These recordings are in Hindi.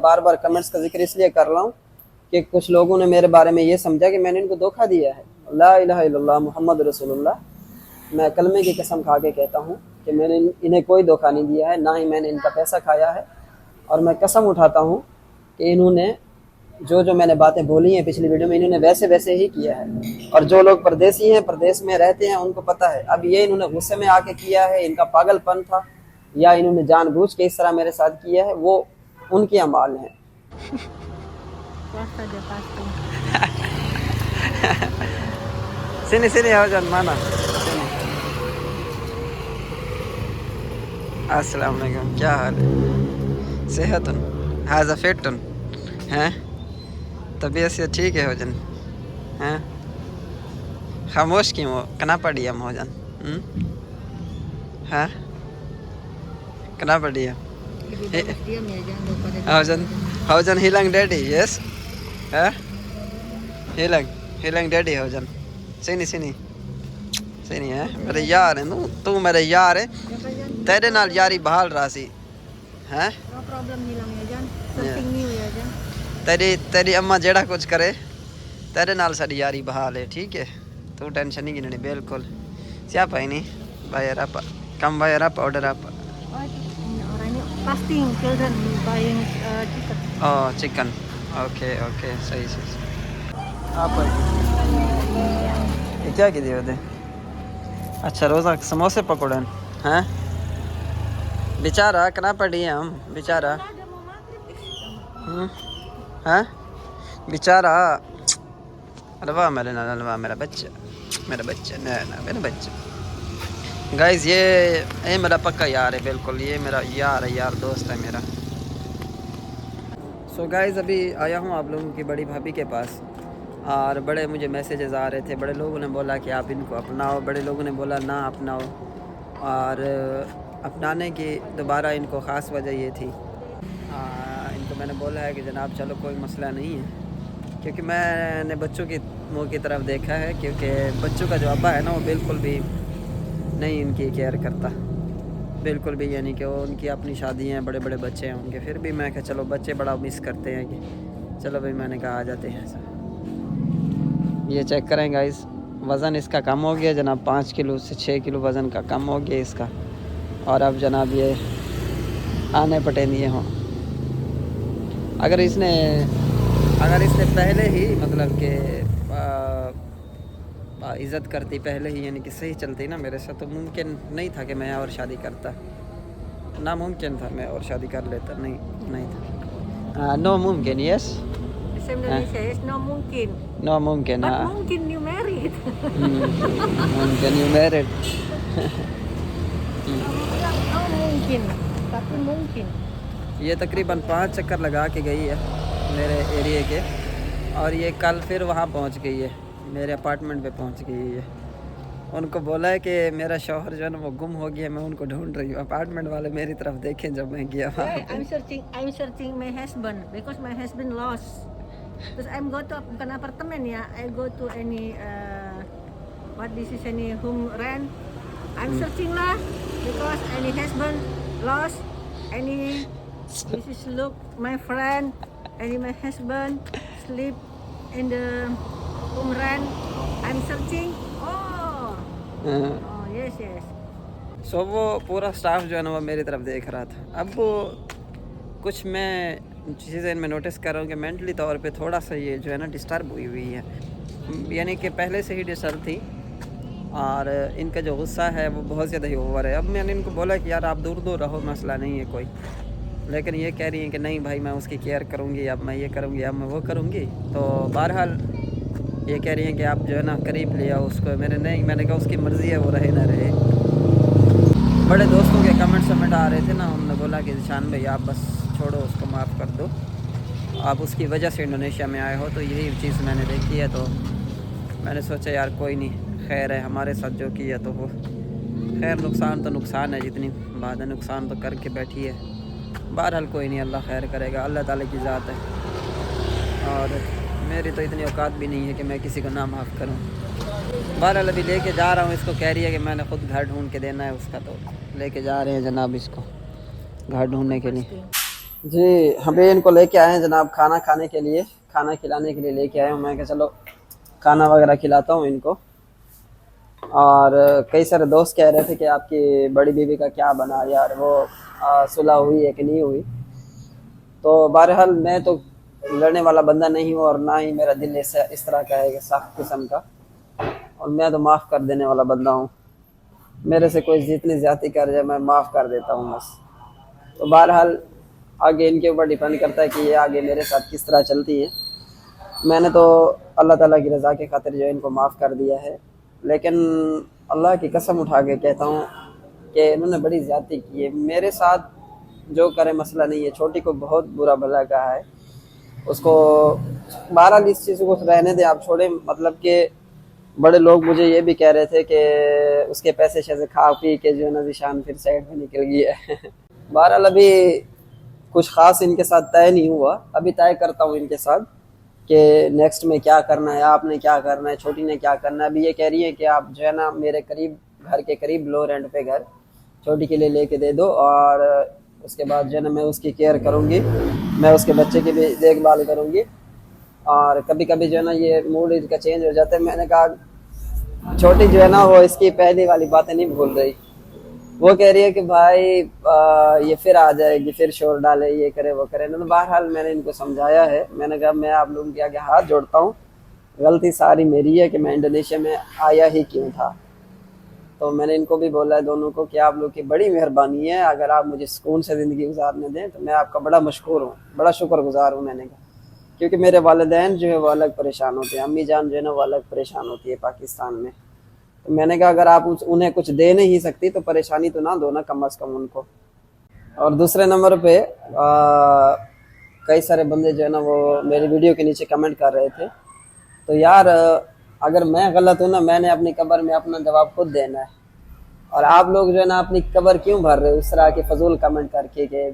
बार बार कमेंट्स का जिक्र इसलिए कर रहा हूँ कि कुछ लोगों ने मेरे बारे में ये समझा कि मैंने इनको धोखा दिया है। ला इलाहा इल्लल्लाह मुहम्मद रसूलुल्लाह, मैं कलमे की कसम खा के कहता हूँ कि मैंने इन्हें कोई धोखा नहीं दिया है, ना ही मैंने इनका पैसा खाया है। और मैं कसम उठाता हूँ कि इन्होंने जो जो मैंने बातें बोली हैं पिछली वीडियो में, इन्होंने वैसे वैसे ही किया है। और जो लोग परदेसी हैं, प्रदेश में रहते हैं, उनको पता है। अब ये इन्होंने गुस्से में आके किया है, इनका पागलपन था, या इन्होंने जानबूझ के इस तरह मेरे साथ किया है, वो उनकी अमाल है। sini sini ya Jan, mana sini। अस्सलाम वालेकुम, क्या हाल है? सेहतन हाजा फिटन हैं? तबीयत से ठीक है होजन हैं? खामोश क्यों हो? कना पड़ी हम होजन हैं? कना पड़ी है होजन? होजन हिलंग डैडी, यस हैं? हिलंग डैडी होजन। sini sini sini है मेरे यार है, तू मेरे यार है, तेरे नाल यारी बहाल रासी हैं। नो प्रॉब्लम हिलंग है जान, समथिंग न्यू है जान। तेरी अम्मा जेड़ा कुछ करे तेरे नाल साडी यारी बहाल है, ठीक है? तू टेंशन नहीं गिननी बिल्कुल। siapa ini bayar apa? Kamu bayar apa? Order apa? Orang ini fasting children buying chicken. Oh chicken, oke oke, सही सही। apa ये क्या की दिए थे? अच्छा रोज़ा समोसे पकौड़े हैं? बेचारा कना पड़ी है हम, बेचारा हैं बेचारा। अलवा मेरे ना, अलवा मेरा बच्चा ना ना मेरा बच्चा। गाइस ये मेरा पक्का यार है, बिल्कुल ये मेरा यार है, यार दोस्त है मेरा। सो गाइस अभी आया हूँ आप लोगों की बड़ी भाभी के पास, और बड़े मुझे मैसेजेस आ रहे थे। बड़े लोगों ने बोला कि आप इनको अपनाओ, बड़े लोगों ने बोला ना अपनाओ। और अपनाने की दोबारा इनको ख़ास वजह ये थी, इनको मैंने बोला है कि जनाब चलो कोई मसला नहीं है, क्योंकि मैंने बच्चों की मुँह की तरफ देखा है, क्योंकि बच्चों का जो अब्बा है ना वो बिल्कुल भी नहीं इनकी केयर करता, बिल्कुल भी। यानी कि वो उनकी अपनी शादी हैं, बड़े बड़े बच्चे हैं उनके, फिर भी मैं कहा चलो बच्चे बड़ा मिस करते हैं कि चलो भाई, मैंने कहा आ जाते हैं ऐसा। ये चेक करें गाइस, वज़न इसका कम हो गया जनाब, 5 किलो से 6 किलो वज़न का कम हो गया इसका। और अब जनाब ये आने पटेंगे हों। अगर इसने पहले ही मतलब कि इज़्ज़त करती पहले ही, यानी कि सही चलती ना मेरे साथ, तो मुमकिन नहीं था कि मैं और शादी करता, नामुमकिन था मैं और शादी कर लेता, नहीं था। नो मुमकिन, yes Indonesia is no mungkin. No मुमकिन, But हाँ mungkin you married. मुमकिन you married. No mungkin, tapi mungkin. ये तकरीबन 5 चक्कर लगा के गई है मेरे एरिए के, और ये कल फिर वहाँ पहुँच गई है, मेरे अपार्टमेंट पे पहुँच गई है। उनको बोला है कि मेरा शौहर जो है ना वो गुम हो गया, मैं उनको ढूंढ रही हूँ। अपार्टमेंट वाले मेरी तरफ देखें जब मैं गया वहाँ Hey, I'm searching my husband because my husband lost. Terus I'm go to bukan apartemen ya, I go to any what this is any home rent. I'm searching lah because any husband lost, any this is look my friend, any my husband sleep in the home rent. I'm searching. Oh yes. सो वो पूरा स्टाफ जो है ना वो मेरी तरफ देख रहा था। अब वो कुछ मैं चीज़ें इनमें नोटिस कर रहा हूँ कि मेंटली तौर पे थोड़ा सा ये जो है ना डिस्टर्ब हुई है, यानी कि पहले से ही डिस्टर्ब थी, और इनका जो गुस्सा है वो बहुत ज़्यादा ही ओवर है। अब मैंने इनको बोला कि यार आप दूर रहो, मसला नहीं है कोई, लेकिन ये कह रही हैं कि नहीं भाई मैं उसकी केयर करूँगी, अब मैं ये करूँगी, अब मैं वो करूँगी। तो बहरहाल ये कह रही हैं कि आप जो है ना करीब ले आओ उसको। मैंने कहा उसकी मर्ज़ी है, वो रहे ना रहे। बड़े दोस्तों के कमेंट आ रहे थे ना, उन्होंने बोला कि निशान भाई आप बस छोड़ो उसको, माफ़ कर दो, आप उसकी वजह से इंडोनेशिया में आए हो। तो यही चीज़ मैंने देखी है, तो मैंने सोचा यार कोई नहीं, खैर है, हमारे साथ जो किया तो वो खैर, नुकसान तो नुकसान है, जितनी बात है नुकसान तो करके बैठी है। बहरहाल कोई नहीं, अल्लाह खैर करेगा, अल्लाह ताला की ज़ात है, और मेरी तो इतनी औकात भी नहीं है कि मैं किसी को ना माफ़ करूं। बहरहाल अभी लेके जा रहा हूँ इसको, कह रही है कि मैंने ख़ुद घर ढूंढ के देना है उसका, तो लेके जा रहे हैं जनाब इसको घर ढूंढने के लिए। जी अभी इनको लेके आए हैं जनाब खाना खाने के लिए, खाना खिलाने के लिए लेके आए हूँ। मैं कहा चलो खाना वगैरह खिलाता हूँ इनको। और कई सारे दोस्त कह रहे थे कि आपकी बड़ी बीवी का क्या बना यार, वो सुलह हुई है कि नहीं हुई। तो बहरहाल मैं तो लड़ने वाला बंदा नहीं हूँ और ना ही मेरा दिल इस तरह का है कि सख्त किस्म का, और मैं तो माफ़ कर देने वाला बंदा हूँ। मेरे से कोई जितनी ज्यादती कर जाए मैं माफ़ कर देता हूँ बस। तो बहरहाल आगे इनके ऊपर डिपेंड करता है कि ये आगे मेरे साथ किस तरह चलती है। मैंने तो अल्लाह ताला की रज़ा के खातिर जो है इनको माफ़ कर दिया है, लेकिन अल्लाह की कसम उठा के कहता हूँ कि इन्होंने बड़ी ज़्यादती की है मेरे साथ। जो करे मसला नहीं है, छोटी को बहुत बुरा भला कहा है उसको। बहरहाल इस चीज़ को रहने दें, आप छोड़े। मतलब कि बड़े लोग मुझे ये भी कह रहे थे कि उसके पैसे शैसे खा पी के जो है ना निशान फिर साइड में निकल गया है। बहरहाल अभी कुछ ख़ास इनके साथ तय नहीं हुआ, अभी तय करता हूँ इनके साथ कि नेक्स्ट में क्या करना है, आपने क्या करना है, छोटी ने क्या करना है। अभी ये कह रही है कि आप जो है ना मेरे करीब, घर के करीब लो रेंट पे घर छोटी के लिए लेके दे दो, और उसके बाद जो है ना मैं उसकी केयर करूँगी, मैं उसके बच्चे की भी देखभाल करूँगी। और कभी कभी जो है ना ये मूड इसका चेंज हो जाता है। मैंने कहा छोटी जो है ना वो इसकी पहली वाली बातें नहीं भूल रही। वो कह रही है कि भाई ये फिर आ जाएगी, फिर शोर डाले, ये करे वो करे ना। तो बहरहाल मैंने इनको समझाया है, मैंने कहा मैं आप लोगों के आगे हाथ जोड़ता हूँ, गलती सारी मेरी है कि मैं इंडोनेशिया में आया ही क्यों था। तो मैंने इनको भी बोला है दोनों को कि आप लोग की बड़ी मेहरबानी है, अगर आप मुझे सुकून से ज़िंदगी गुजारने दें तो मैं आपका बड़ा मशकूर हूँ, बड़ा शुक्रगुजार हूँ। मैंने कहा क्योंकि मेरे वालिदैन जो है वो अलग परेशान होते हैं, अम्मी जान जो है ना वो अलग परेशान होती है पाकिस्तान में। तो मैंने कहा अगर आप उन्हें कुछ दे नहीं सकती तो परेशानी तो ना दो ना कम अज़ कम उनको। और दूसरे नंबर पे कई सारे बंदे जो है ना वो मेरी वीडियो के नीचे कमेंट कर रहे थे। तो यार अगर मैं गलत हूँ ना, मैंने अपनी कब्र में अपना जवाब खुद देना है। और आप लोग जो है ना अपनी कब्र क्यों भर रहे हो उस तरह के फजूल कमेंट करके कि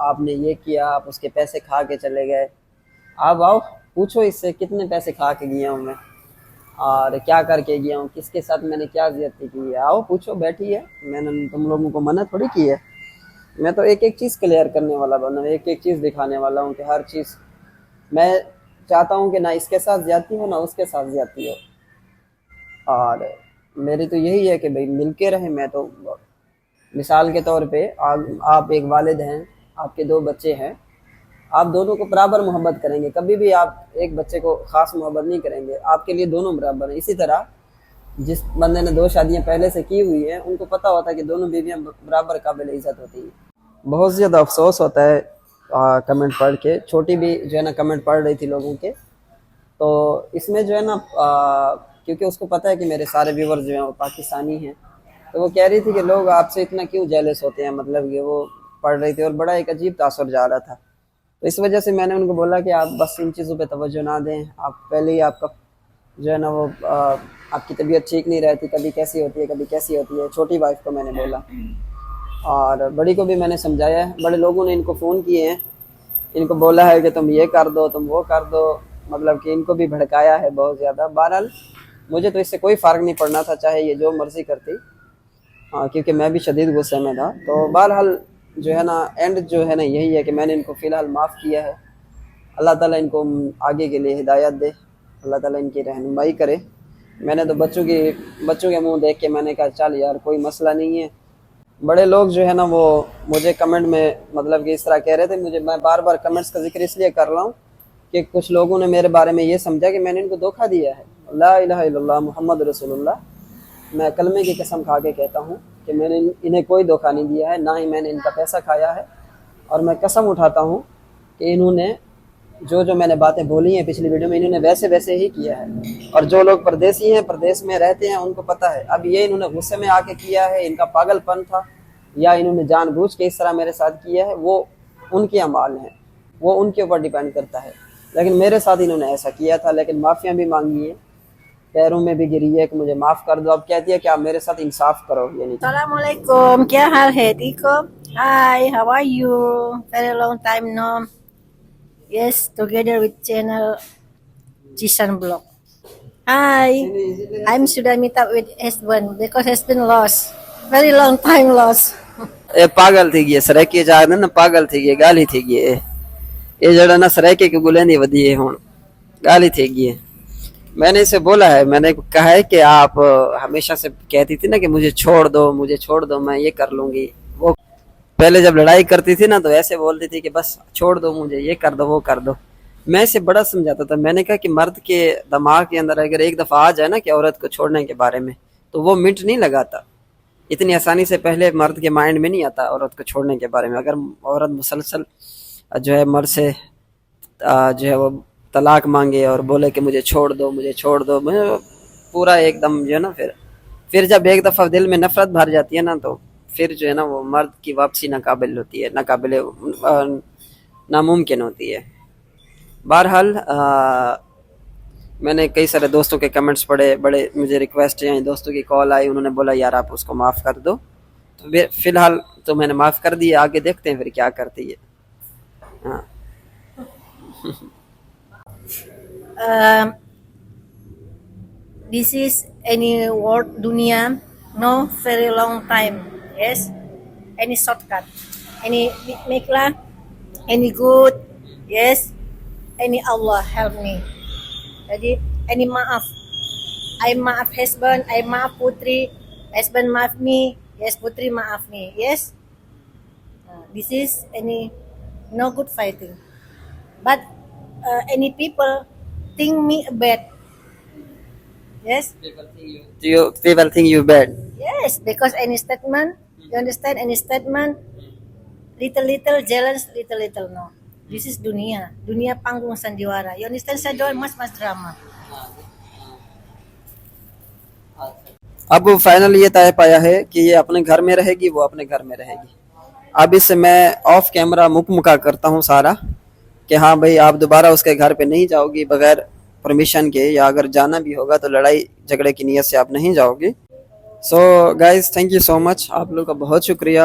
आपने ये किया, आप उसके पैसे खा के चले गए। आप आओ पूछो इससे कितने पैसे खा के गया हूँ मैं, और क्या करके गया हूँ, किसके साथ मैंने क्या ज्यादती की है। आओ पूछो, बैठी है। मैंने तुम लोगों को मना थोड़ी की है। मैं तो एक एक चीज़ क्लियर करने वाला बंदा हूँ, एक एक चीज़ दिखाने वाला हूँ कि हर चीज़ मैं चाहता हूँ कि ना इसके साथ ज्यादती हो ना उसके साथ ज्यादती हो। और मेरी तो यही है कि भाई मिल के रहें। मैं तो मिसाल के तौर पे आप एक वालिद हैं, आपके दो बच्चे हैं, आप दोनों को बराबर मोहब्बत करेंगे। कभी भी आप एक बच्चे को ख़ास मोहब्बत नहीं करेंगे, आपके लिए दोनों बराबर हैं। इसी तरह जिस बंदे ने दो शादियां पहले से की हुई हैं उनको पता होता है कि दोनों बीवियां बराबर काबिल इज़्ज़त होती हैं। बहुत ज़्यादा अफसोस होता है कमेंट पढ़ के। छोटी भी जो है ना कमेंट पढ़ रही थी लोगों के, तो इसमें जो है ना क्योंकि उसको पता है कि मेरे सारे व्यूवर्स जो हैं वो पाकिस्तानी हैं, तो वो कह रही थी कि लोग आपसे इतना क्यों जेलस होते हैं। मतलब कि वो पढ़ रही थी और बड़ा एक अजीब तासुर जा रहा था। तो इस वजह से मैंने उनको बोला कि आप बस इन चीज़ों पे तवज्जो ना दें। आप पहले ही आपका जो है ना वो आपकी तबीयत ठीक नहीं रहती, कभी कैसी होती है कभी कैसी होती है। छोटी वाइफ को मैंने बोला और बड़ी को भी मैंने समझाया है। बड़े लोगों ने इनको फ़ोन किए हैं, इनको बोला है कि तुम ये कर दो तुम वो कर दो, मतलब कि इनको भी भड़काया है बहुत ज़्यादा। बहरहाल मुझे तो इससे कोई फ़र्क नहीं पड़ना था, चाहे ये जो मर्ज़ी करती। हाँ, क्योंकि मैं भी शदीद गुस्से में था। तो बहरहाल जो है ना एंड जो है ना यही है कि मैंने इनको फ़िलहाल माफ़ किया है। अल्लाह ताला इनको आगे के लिए हिदायत दे, अल्लाह ताला इनकी रहनुमाई करे। मैंने तो बच्चों के मुंह देख के मैंने कहा चल यार कोई मसला नहीं है। बड़े लोग जो है ना वो मुझे कमेंट में मतलब कि इस तरह कह रहे थे। मैं बार बार कमेंट्स का जिक्र इसलिए कर रहा हूँ कि कुछ लोगों ने मेरे बारे में ये समझा कि मैंने इनको धोखा दिया है। ला इलाहा इल्लल्लाह मुहम्मद रसूलुल्लाह, मैं कलमे की कसम खा के कहता हूँ कि मैंने इन्हें कोई धोखा नहीं दिया है, ना ही मैंने इनका पैसा खाया है। और मैं कसम उठाता हूँ कि इन्होंने जो जो मैंने बातें बोली हैं पिछली वीडियो में इन्होंने वैसे वैसे ही किया है। और जो लोग परदेसी हैं, प्रदेश में रहते हैं, उनको पता है। अब ये इन्होंने गुस्से में आके किया है, इनका पागलपन था, या इन्होंने जानबूझ के इस तरह मेरे साथ किया है, वो उनके अमाल हैं, वो उनके ऊपर डिपेंड करता है। लेकिन मेरे साथ इन्होंने ऐसा किया था। लेकिन माफ़ियाँ भी मांगी है, पैरों में भी गिरी है कि मुझे माफ़ कर दो। अब कहती है कि आप मेरे साथ इंसाफ करो। यानी Assalamualaikum, क्या हाल है? ठीक हो? Hi, how are you? Very long time no. Yes, together with channel Jisan Blog. Hi, I'm sudah meet up with husband because husband lost. Very long time lost. એ પાગલ થઈ ગઈ સરેકી જા ને પાગલ થઈ ગઈ ગાલી થઈ ગઈ એ जड़ा ना सरेके की गुलेंदी वधी है हुन गाली થઈ गई है। मैंने इसे बोला है, मैंने कहा है कि आप हमेशा से कहती थी ना कि मुझे छोड़ दो मैं ये कर लूंगी। वो पहले जब लड़ाई करती थी ना तो ऐसे बोलती थी कि बस छोड़ दो मुझे, ये कर दो वो कर दो। मैं इसे बड़ा समझाता था। मैंने कहा कि मर्द के दिमाग के अंदर अगर एक दफा आ जाए ना कि औरत को छोड़ने के बारे में तो वो मिनट नहीं लगाता। इतनी आसानी से पहले मर्द के माइंड में नहीं आता औरत को छोड़ने के बारे में। अगर औरत मुसलसल जो है मर्द से जो है वो तलाक मांगे और बोले कि मुझे छोड़ दो मैं पूरा एकदम जो है ना फिर जब एक दफ़ा दिल में नफरत भर जाती है ना तो फिर जो है ना वो मर्द की वापसी नाकाबिल होती है, नामुमकिन होती है। बहरहाल मैंने कई सारे दोस्तों के कमेंट्स पढ़े, बड़े मुझे रिक्वेस्ट आई, दोस्तों की कॉल आई, उन्होंने बोला यार आप उसको माफ़ कर दो। तो फिलहाल तो मैंने माफ़ कर दिया, आगे देखते हैं फिर क्या करती है। हाँ This is any word dunia, no very long time. Yes, any shortcut, any makelah, any good. Yes, any Allah help me. Jadi any maaf. I maaf husband, I maaf putri. Husband maaf me. Yes, putri maaf me. Yes. This is any no good fighting. But any people think me bad. Yes. people think you bad. Yes, because any statement, you understand? Any statement, little jealous, little no. This is dunia, dunia panggung sandiwara. You understand? Saya doing mas drama. अब फाइनल ये तय पाया है कि ये अपने घर में रहेगी, वो अपने घर में रहेगी। अब इससे मैं ऑफ कैमरा मुका करता हूँ सारा कि हाँ भाई आप दोबारा उसके घर पे नहीं जाओगी बगैर परमिशन के, या अगर जाना भी होगा तो लड़ाई झगड़े की नीयत से आप नहीं जाओगे। So guys thank you so much, आप लोग का बहुत शुक्रिया।